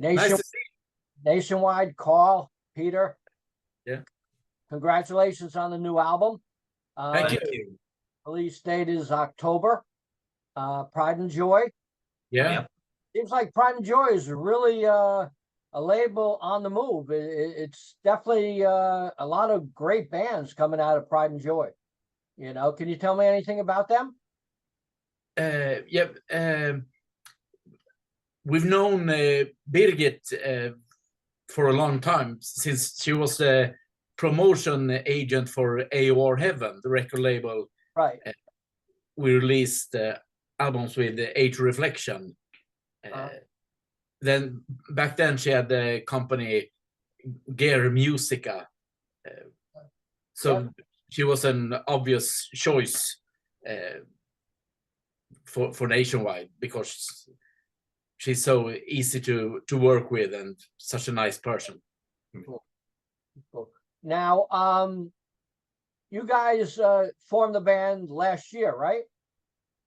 Nice to see you. Nationwide, Carl, Peter. Yeah. Congratulations on the new album. Thank you. Release date is October. Pride and Joy. Yeah. Seems like Pride and Joy is really a label on the move. It's definitely a lot of great bands coming out of Pride and Joy. You know, can you tell me anything about them? We've known Birgit for a long time, since she was the promotion agent for AOR Heaven, the record label. Right. We released albums with Age Reflection. Then back then she had the company Gear Musica. So she was an obvious choice for Nationwide, because she's so easy to work with and such a nice person. Cool. Now, you guys formed the band last year, right?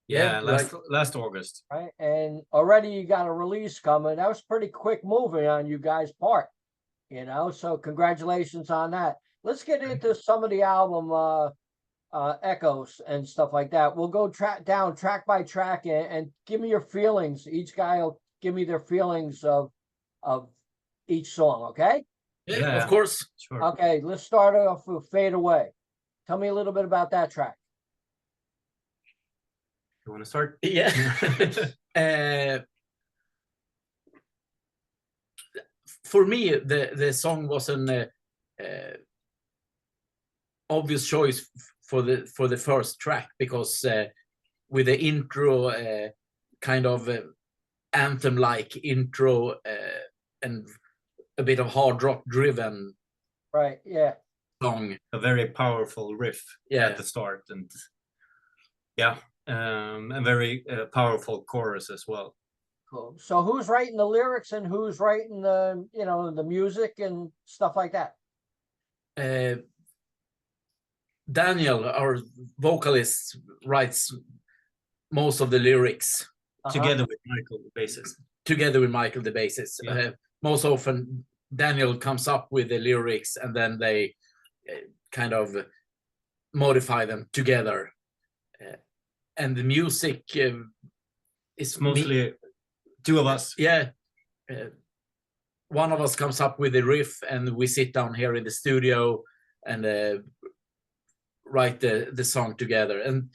Yeah, last August. Right, and already you got a release coming. That was pretty quick moving on you guys' part, you know. So congratulations on that. Let's get into some of the album echoes and stuff like that. We'll go track by track and give me your feelings. Each guy will give me their feelings of each song. Okay? Yeah, of course. Sure. Okay, let's start off with Fade Away. Tell me a little bit about that track. You want to start? Yeah. For me, the song was an obvious choice for the first track, because with the intro, kind of anthem-like intro, and a bit of hard rock driven, right? Yeah. Song. A very powerful riff. Yeah. At the start, and a very powerful chorus as well. Cool. So who's writing the lyrics and who's writing the the music and stuff like that? Daniel, our vocalist, writes most of the lyrics. Together with Mikael, the bassist. Together with Mikael, the bassist. Yeah. Most often, Daniel comes up with the lyrics, and then they kind of modify them together. And the music is mostly two of us. Yeah. One of us comes up with a riff, and we sit down here in the studio and write the song together. And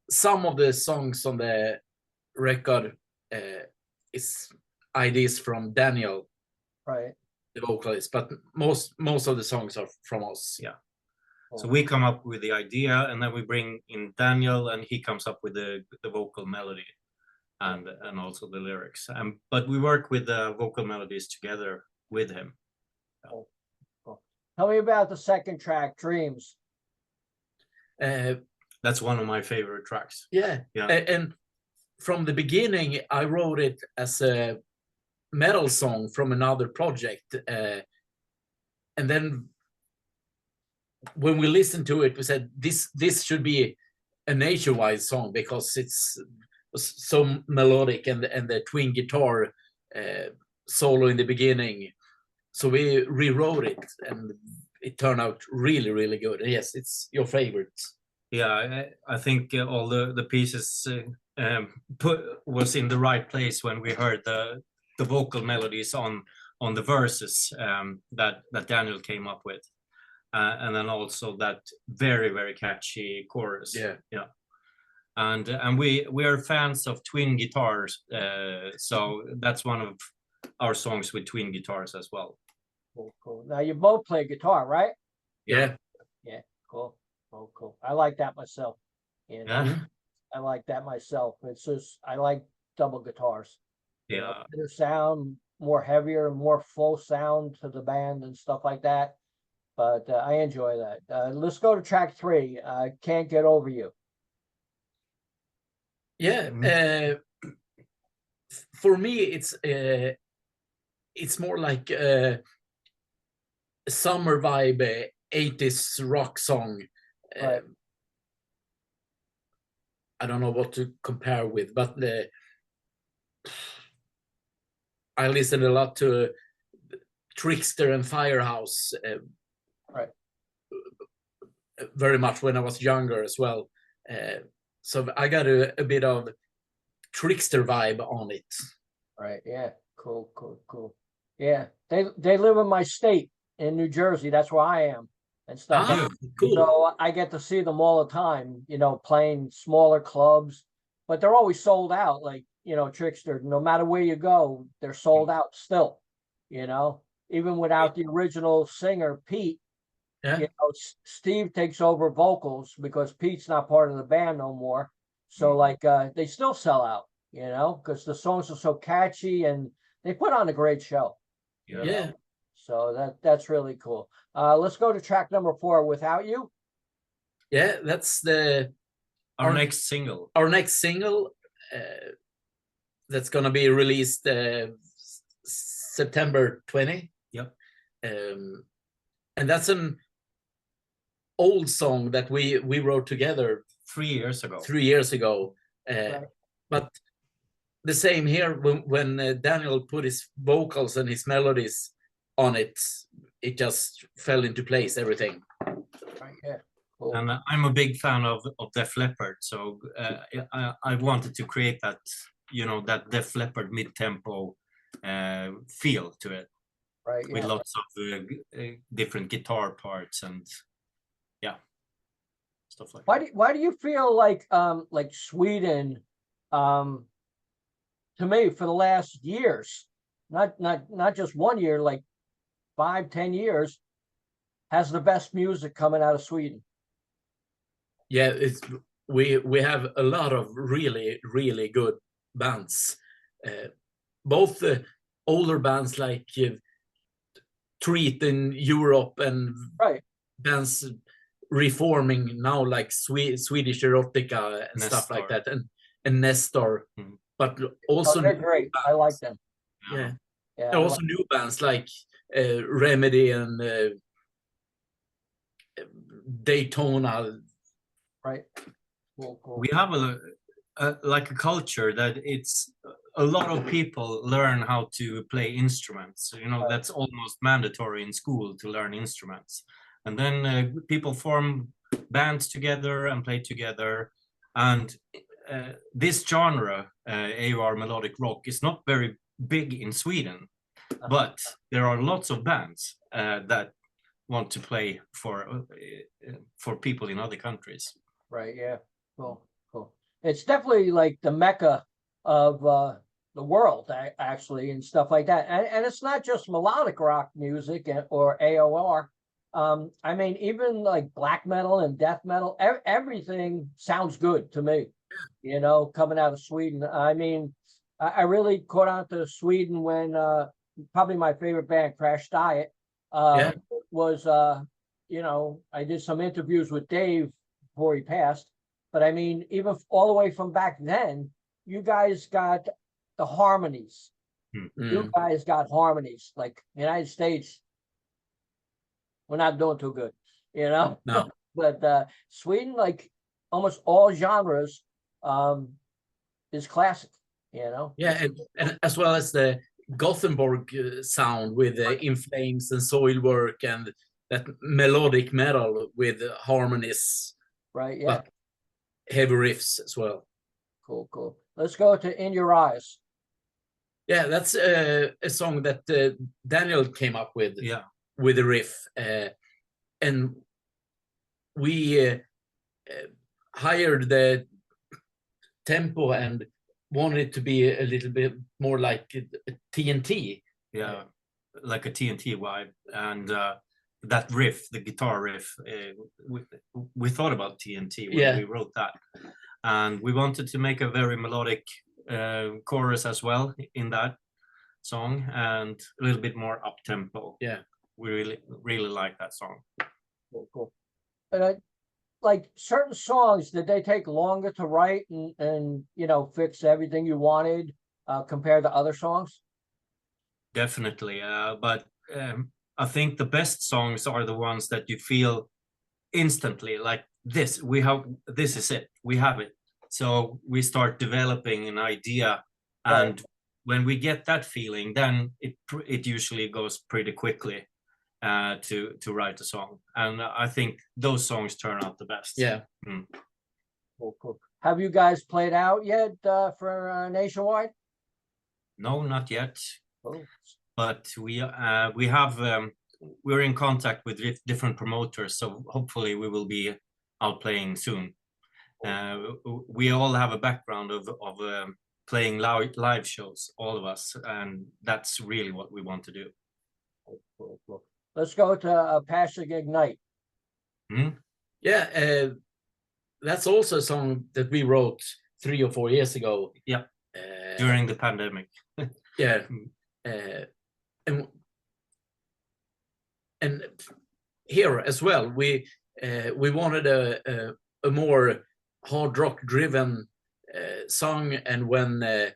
some of the songs on the record is ideas from Daniel, right, the vocalist, but most of the songs are from us. Yeah. So we come up with the idea, and then we bring in Daniel, and he comes up with the vocal melody and also the lyrics. But we work with the vocal melodies together with him. Cool. Tell me about the second track, Dreams. That's one of my favorite tracks. Yeah. And from the beginning, I wrote it as a metal song from another project. And then when we listened to it, we said this should be a Nationwide song, because it's so melodic, and the twin guitar solo in the beginning. So we rewrote it, and it turned out really, really good. And yes, it's your favorite. Yeah, I think all the pieces was in the right place when we heard the vocal melodies on the verses that Daniel came up with. And then also that very, very catchy chorus. Yeah. And we are fans of twin guitars, so that's one of our songs with twin guitars as well. Cool. Now you both play guitar, right? Yeah. Yeah. Cool. Oh, cool. I like that myself. I like that myself. It's just I like double guitars. Yeah. Better sound, more heavier, more full sound to the band and stuff like that. But I enjoy that. Let's go to track 3. Can't Get Over You. Yeah. For me, it's more like a summer vibe, 80s rock song. Right. I don't know what to compare with, but I listened a lot to Trickster and Firehouse, Right. very much when I was younger as well. So I got a bit of Trickster vibe on it. Right. Yeah. Cool. Cool. Cool. Yeah. They live in my state in New Jersey. That's where I am and stuff. Ah, cool. So I get to see them all the time, you know, playing smaller clubs, but they're always sold out. Like, you know, Trickster, no matter where you go, they're sold out still, you know, even without the original singer, Pete. Yeah. You know, Steve takes over vocals because Pete's not part of the band no more. So like they still sell out, you know, because the songs are so catchy and they put on a great show. you Yeah. know? So that's really cool. Let's go to track number 4, Without You. Yeah, that's Our next single. our next single. That's gonna be released September 20. Yep. And that's an old song that we wrote together 3 years ago. 3 years ago. Right. But the same here, when Daniel put his vocals and his melodies on it, it just fell into place, everything. Right, yeah. Cool. And I'm a big fan of Def Leppard, so I wanted to create that, you know, that Def Leppard mid-tempo feel to it, Right, with yeah. lots of different guitar parts and stuff like that. Why do you feel like Sweden, to me, for the last years, not just 1 year, like 5-10 years, has the best music coming out of Sweden? Yeah, we have a lot of really good bands, both older bands like Treat in Europe and Right. bands reforming now like Swedish Erotica and stuff like that, and Nestor. Mhm. But also They're great. I like them. Yeah, Yeah. and also new bands like Remedy and Daytona. Right. Cool, cool. We have like a culture that it's a lot of people learn how to play instruments. You know, Right. that's almost mandatory in school to learn instruments. And then people form bands together and play together. And this genre, AOR melodic rock, is not very big in Sweden, but there are lots of bands that want to play for people in other countries. Right. Yeah. Cool. Cool. It's definitely like the mecca of the world, actually, and stuff like that. And it's not just melodic rock music or AOR. I mean, even like black metal and death metal, everything sounds good to me, you know, coming out of Sweden. I mean, I really caught on to Sweden when probably my favorite band, Crash Diet, was, you know, I did some interviews with Dave before he passed. But I mean, even all the way from back then, you guys got the harmonies. You guys got harmonies. Like United States, we're not doing too good, you know? No. But Sweden, like almost all genres, is classic, you know? Yeah, and as well as the Gothenburg sound with In Flames and Soilwork and that melodic metal with harmonies. Right, yeah. But heavy riffs as well. Cool, cool. Let's go to In Your Eyes. Yeah, that's a song that Daniel came up with. Yeah. With a riff, and we hired the tempo and wanted it to be a little bit more like TNT. Yeah, like a TNT vibe. And that riff, the guitar riff, we thought about TNT when we wrote that. And we wanted to make a very melodic chorus as well in that song, and a little bit more up tempo. Yeah. We really like that song. Cool, cool. Like certain songs, did they take longer to write and you know, fix everything you wanted compared to other songs? Definitely, but I think the best songs are the ones that you feel instantly, like this. This is it. We have it. So we start developing an idea, and when we get that feeling, then it usually goes pretty quickly to write a song, and I think those songs turn out the best. Yeah. Cool. Have you guys played out yet for Nationwide? No, not yet. Oh. But we have we're in contact with different promoters, so hopefully we will be out playing soon. We all have a background of playing live shows, all of us, and that's really what we want to do. Cool. Let's go to Passion Ignite. Yeah, that's also a song that we wrote 3 or 4 years ago. Yeah, during the pandemic. Yeah, and here as well, we wanted a more hard rock driven song, and when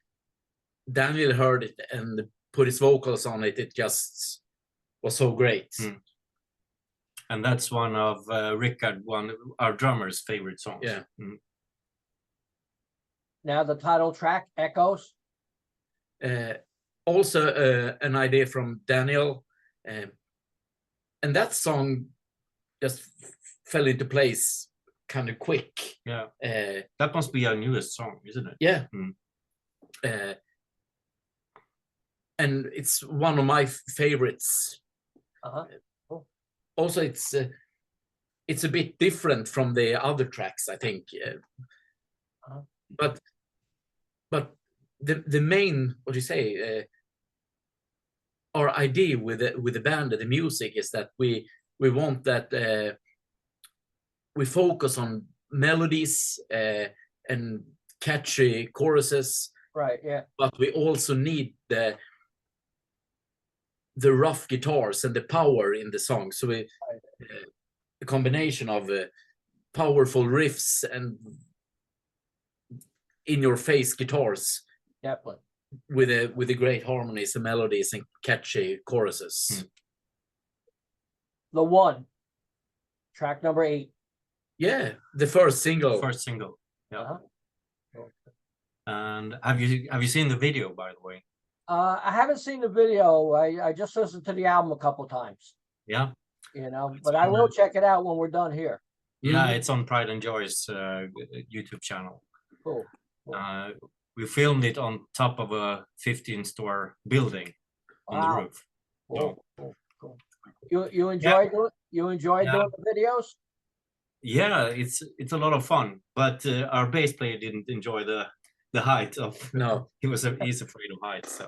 Daniel heard it and put his vocals on it, it just was so great. And that's one of Rickard, our drummer's favorite songs. Yeah. Now the title track, Echoes. Also an idea from Daniel, and that song just fell into place kind of quick. Yeah, that must be our newest song, isn't it? Yeah. And it's one of my favorites. Cool. Also, it's a bit different from the other tracks, I think. But the main, what do you say, our idea with the band and the music is that we want that we focus on melodies and catchy choruses. Right. Yeah. But we also need the rough guitars and the power in the song. So a combination of powerful riffs and in-your-face guitars. Definitely. With the great harmonies and melodies and catchy choruses. The One, track number 8. Yeah, the first single. Yeah. And have you seen the video, by the way? I haven't seen the video. I just listened to the album a couple times. Yeah. But I will check it out when we're done here. Yeah, it's on Pride and Joy's YouTube channel. Cool. We filmed it on top of a 15-story building on the roof. Cool. You enjoy doing the videos? Yeah, it's a lot of fun. But our bass player didn't enjoy the height of. No, he's afraid of heights. So.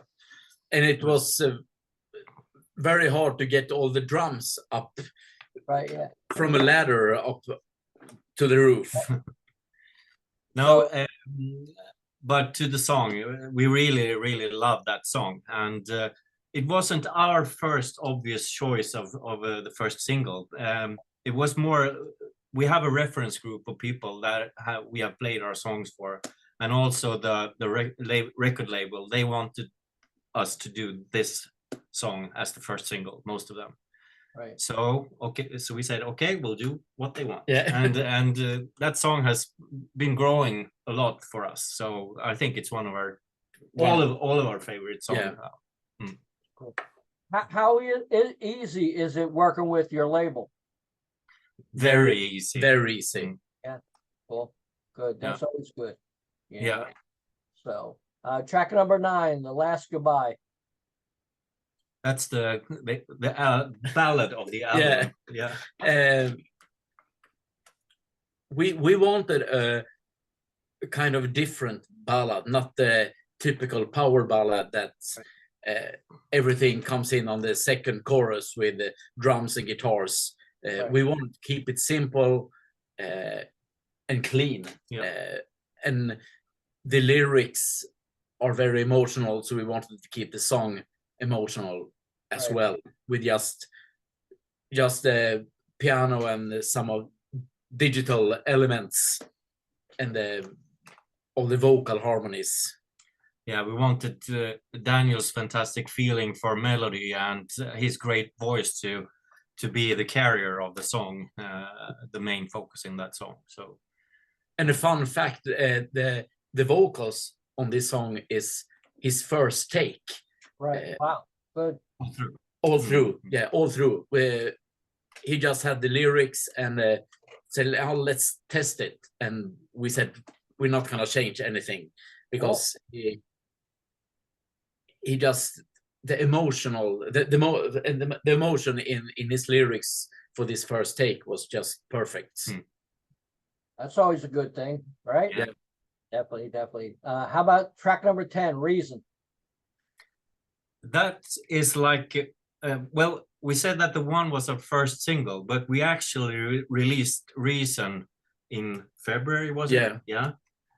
And it was very hard to get all the drums up. Right. Yeah. From a ladder up to the roof. No. But to the song, we really love that song, and it wasn't our first obvious choice of the first single. It was more, we have a reference group of people that we have played our songs for, and also the record label, they wanted us to do this song as the first single, most of them. Right. So we said, okay, we'll do what they want. Yeah. and that song has been growing a lot for us. So I think it's one of our all of our favorite songs. Yeah. Cool. How easy is it working with your label? Very easy. Very easy. Yeah. Cool. Good. That's always good. Yeah. So track number 9, The Last Goodbye. That's the ballad of the album. Yeah. We wanted a kind of different ballad, not the typical power ballad that everything comes in on the second chorus with the drums and guitars. We wanted to keep it simple and clean. And the lyrics are very emotional, so we wanted to keep the song emotional as well, with just the piano and some of digital elements and all the vocal harmonies. Yeah, we wanted Daniel's fantastic feeling for melody and his great voice to be the carrier of the song, the main focus in that song. So, and a fun fact, the vocals on this song is his first take. Right. Wow. Good. All through, yeah, all through. Where he just had the lyrics and said, "Oh, let's test it." And we said, "We're not gonna change anything," because he just the emotional the emotion in his lyrics for this first take was just perfect. That's always a good thing, right? Yeah. Definitely, definitely. How about track number 10, Reason? That is like, well, we said that the one was our first single, but we actually released Reason in February, was it? Yeah.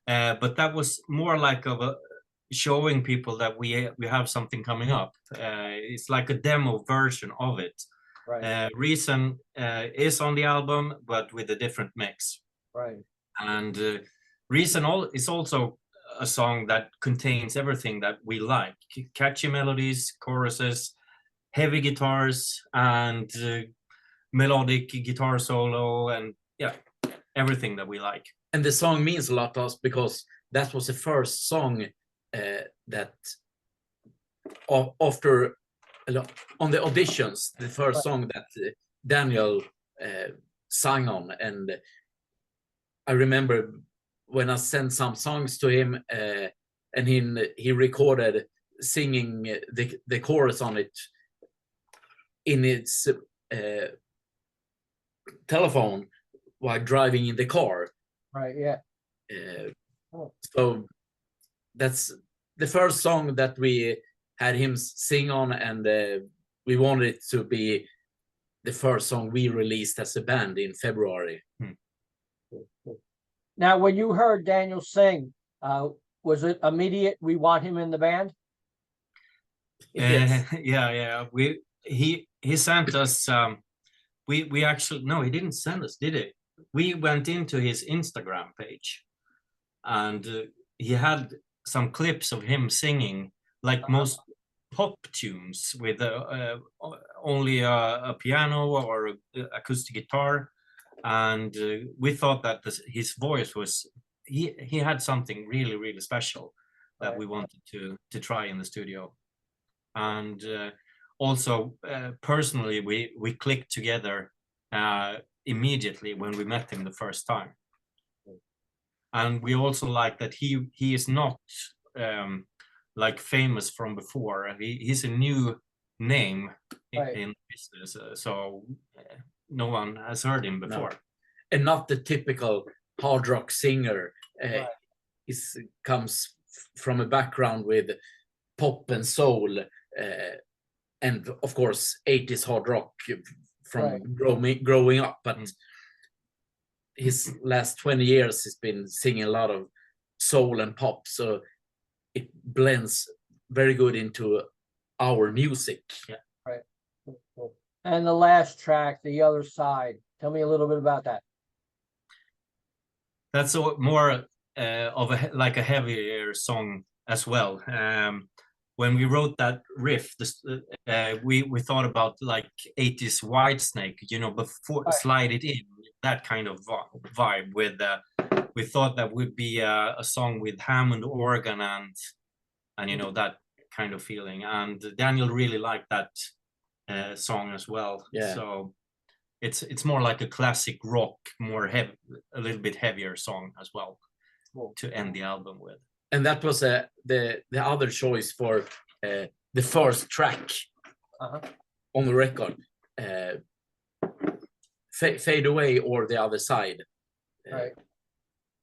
But that was more like of a showing people that we have something coming up. It's like a demo version of it. Right. Reason is on the album, but with a different mix. Right. And Reason is also a song that contains everything that we like: catchy melodies, choruses, heavy guitars, and melodic guitar solo, and yeah, everything that we like. And the song means a lot to us because that was the first song that after on the auditions, the first song that Daniel sang on. And I remember when I sent some songs to him, and he recorded singing the chorus on it in its telephone while driving in the car. Right. Yeah. So that's the first song that we had him sing on, and we wanted it to be the first song we released as a band in February. Now, when you heard Daniel sing, was it immediate? We want him in the band. Yes. Yeah. He sent us. We actually, no, he didn't send us, did he? We went into his Instagram page, and he had some clips of him singing, like most pop tunes, with only a piano or acoustic guitar. And we thought that his voice was, he had something really, really special that we wanted to try in the studio. And also personally, we clicked together immediately when we met him the first time. And we also like that he is not like famous from before. He's a new name in business, so no one has heard him before. No. And not the typical hard rock singer. He comes from a background with pop and soul, and of course 80s hard rock from growing up. But his last 20 years has been singing a lot of soul and pop, so it blends very good into our music. Yeah. Right. And the last track, The Other Side, tell me a little bit about that. That's more of a heavier song as well. When we wrote that riff, we thought about like 80s Whitesnake, before Slide It In, that kind of vibe. With we thought that would be a song with Hammond organ and that kind of feeling. And Daniel really liked that song as well. Yeah. So it's more like a classic rock, more heavy, a little bit heavier song as well to end the album with. And that was the other choice for the first track on the record, Fade Away or The Other Side.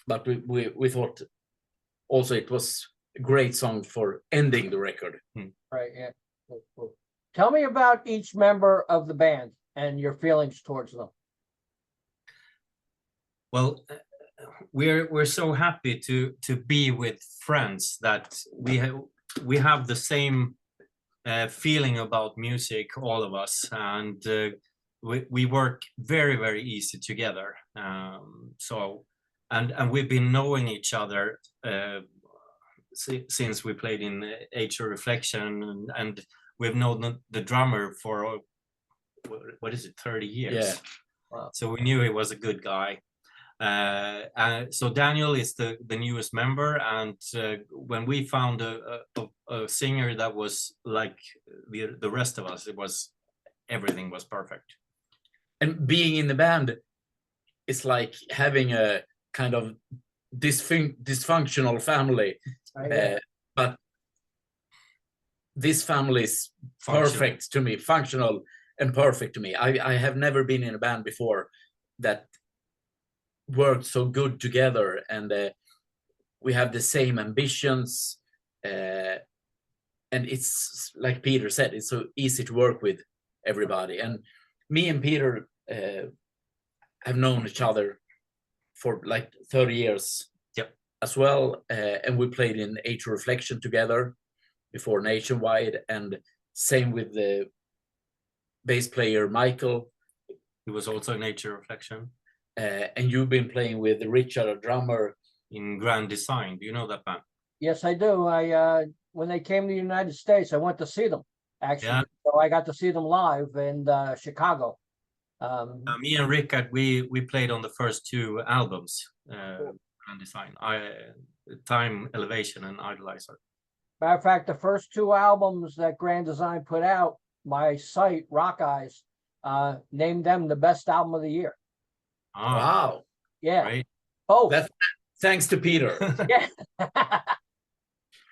But we thought also it was a great song for ending the record. Right, yeah. Cool. Tell me about each member of the band and your feelings towards them. Well, we're so happy to be with friends that we have the same feeling about music, all of us, and we work very, very easy together. So and we've been knowing each other since we played in Age of Reflection, and we've known the drummer for what is it, 30 years. Yeah. Wow. So we knew he was a good guy. So Daniel is the newest member, and when we found a singer that was like the rest of us, everything was perfect. And being in the band is like having a kind of dysfunctional family, but this family is perfect to me, functional and perfect to me. I have never been in a band before that worked so good together, and we have the same ambitions, and it's like Peter said, it's so easy to work with everybody. And me and Peter have known each other for like 30 years as well, and we played in Age of Reflection together before Nationwide, and same with the bass player Mikael. He was also in Age of Reflection. And you've been playing with Richard, a drummer, in Grand Design. Do you know that band? Yes, I do. When they came to the United States, I went to see them, actually. Yeah. So I got to see them live in Chicago. Me and Rickard, we played on the first two albums, Grand Design, Time Elevation and Idolizer. Matter of fact, the first two albums that Grand Design put out, my site, RockEyez, named them the best album of the year. Oh, wow. Yeah. Right. Both. That's thanks to Peter. Yeah.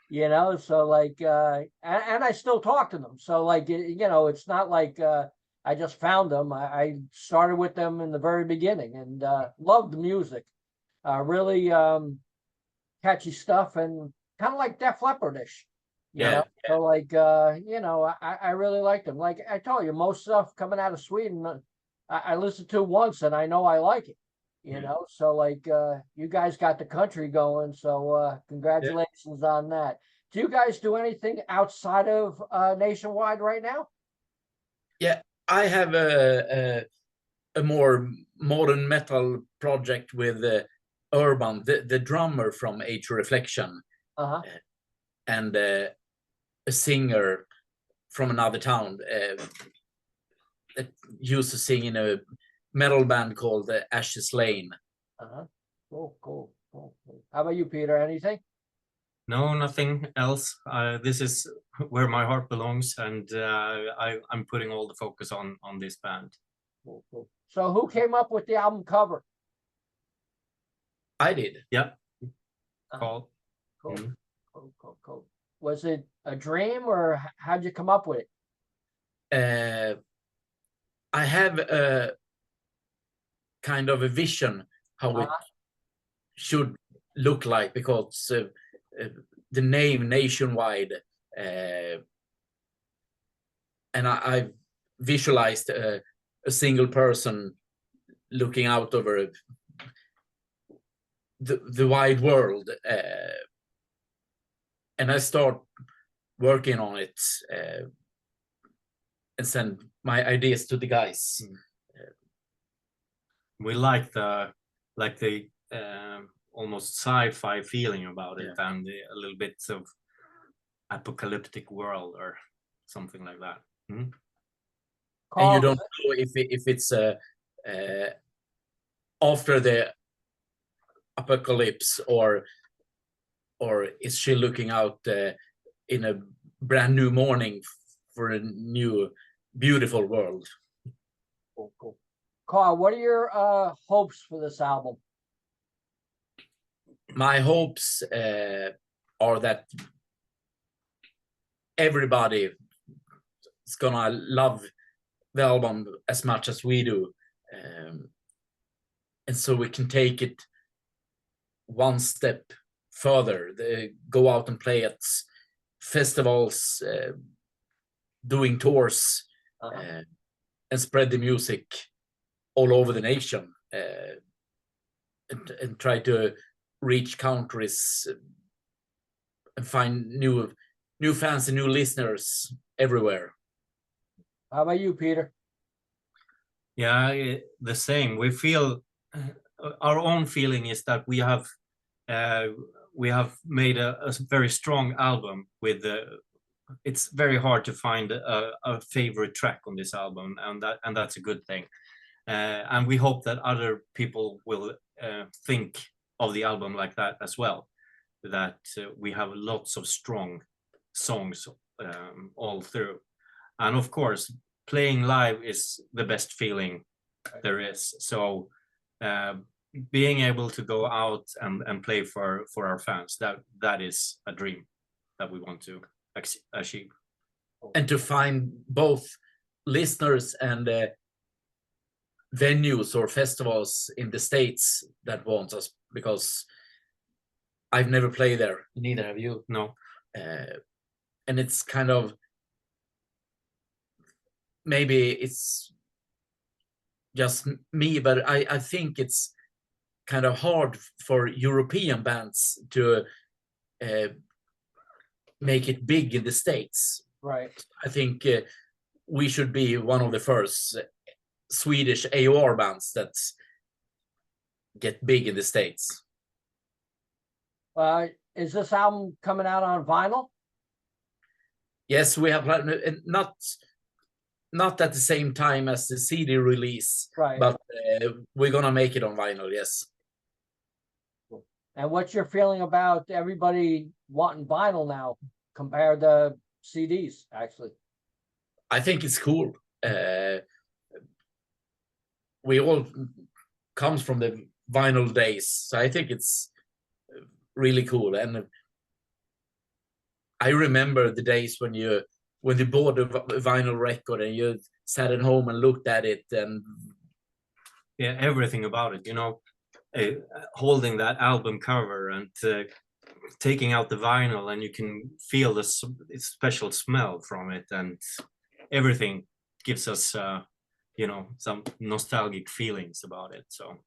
You know, so like, and I still talk to them. So like, you know, it's not like I just found them. I started with them in the very beginning and loved the music. Really catchy stuff and kind of like Def Leppard-ish. You know? So like, you know, I really like them. Like I told you, most stuff coming out of Sweden, I listened to once and I know I like it. You know, so like you guys got the country going, so congratulations on that. Do you guys do anything outside of Nationwide right now? Yeah, I have a more modern metal project with Urban, the drummer from Age of Reflection, and a singer from another town that used to sing in a metal band called Ashes Lane. Cool. How about you, Peter? Anything? No, nothing else. This is where my heart belongs, and I'm putting all the focus on this band. Cool. So who came up with the album cover? I did. Yeah. Cool. Was it a dream, or how'd you come up with it? I have a kind of a vision how it should look like, because the name Nationwide, and I've visualized a single person looking out over the wide world, and I start working on it and send my ideas to the guys. We like the almost sci-fi feeling about it, and a little bit of apocalyptic world or something like that. And you don't know if it's after the apocalypse, or is she looking out in a brand new morning for a new beautiful world. Cool. Carl, what are your hopes for this album? My hopes are that everybody is gonna love the album as much as we do, and so we can take it one step further. Go out and play at festivals, doing tours, and spread the music all over the nation, and try to reach countries and find new fans and new listeners everywhere. How about you, Peter? Yeah, the same. We feel our own feeling is that we have made a very strong album with it's very hard to find a favorite track on this album, and that's a good thing. And we hope that other people will think of the album like that as well, that we have lots of strong songs all through. And of course, playing live is the best feeling there is. So being able to go out and play for our fans, that is a dream that we want to achieve. And to find both listeners and venues or festivals in the States that want us, because I've never played there. Neither have you. No. And it's kind of, maybe it's just me, but I think it's kind of hard for European bands to make it big in the States. Right. I think we should be one of the first Swedish AOR bands that get big in the States. Is this album coming out on vinyl? Yes, we have not at the same time as the CD release, Right. but we're gonna make it on vinyl. Yes. And what's your feeling about everybody wanting vinyl now compared to CDs? Actually, I think it's cool. We all comes from the vinyl days, so I think it's really cool. And I remember the days when you bought a vinyl record and you sat at home and looked at it, and yeah, everything about it, you know, holding that album cover and taking out the vinyl, and you can feel the special smell from it, and everything gives us you know, some nostalgic feelings about it. So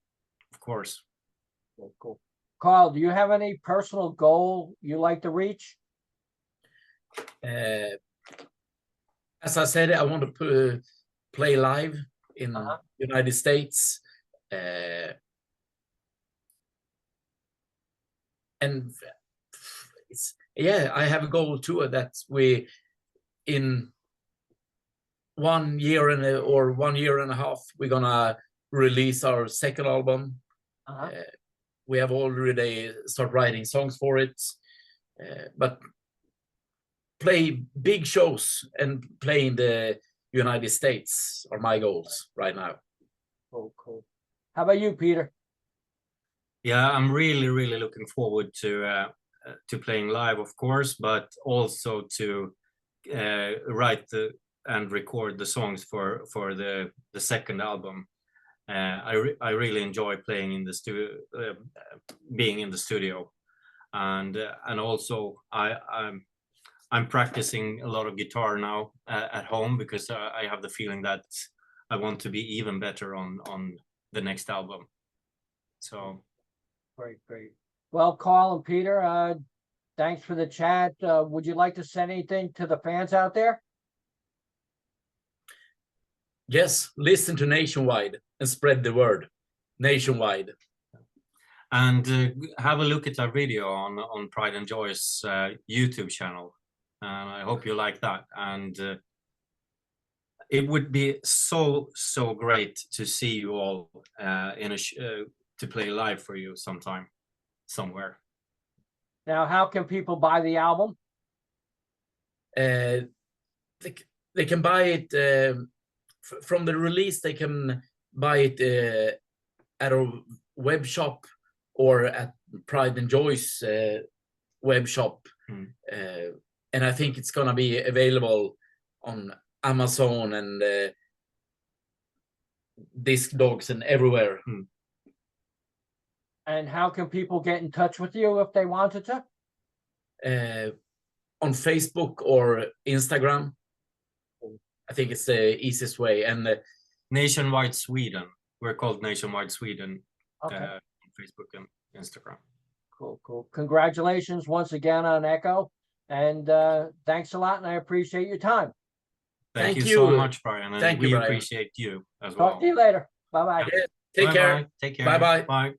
of course. cool. Carl, do you have any personal goal you like to reach? As I said, I want to play live in United States, and I have a goal too, that we in 1 year or 1 year and a half we're gonna release our second album. We have already started writing songs for it, but play big shows and play in the United States are my goals right now. Cool. How about you, Peter? Yeah, I'm really looking forward to playing live, of course, but also to write and record the songs for the second album. I really enjoy playing in the studio, being in the studio, and also I'm practicing a lot of guitar now at home, because I have the feeling that I want to be even better on the next album. So Great. Well, Carl and Peter, thanks for the chat. Would you like to send anything to the fans out there? Yes, listen to Nationwide and spread the word nationwide. And have a look at our video on Pride and Joy's YouTube channel. I hope you like that. And it would be so great to see you all to play live for you sometime, somewhere. Now, how can people buy the album? They can buy it from the release. They can buy it at a web shop or at Pride and Joy's web shop. And I think it's gonna be available on Amazon and Disc Dogs and everywhere. And how can people get in touch with you if they wanted to? On Facebook or Instagram. I think it's the easiest way. And Nationwide Sweden. We're called Nationwide Sweden. Okay. On Facebook and Instagram. Cool. Congratulations once again on Echo. And thanks a lot, and I appreciate your time. Thank you so much, Brian. And Thank you, we Brian. appreciate you as well. Talk to you later. Bye-bye. Take care. Take care. Bye-bye. Bye.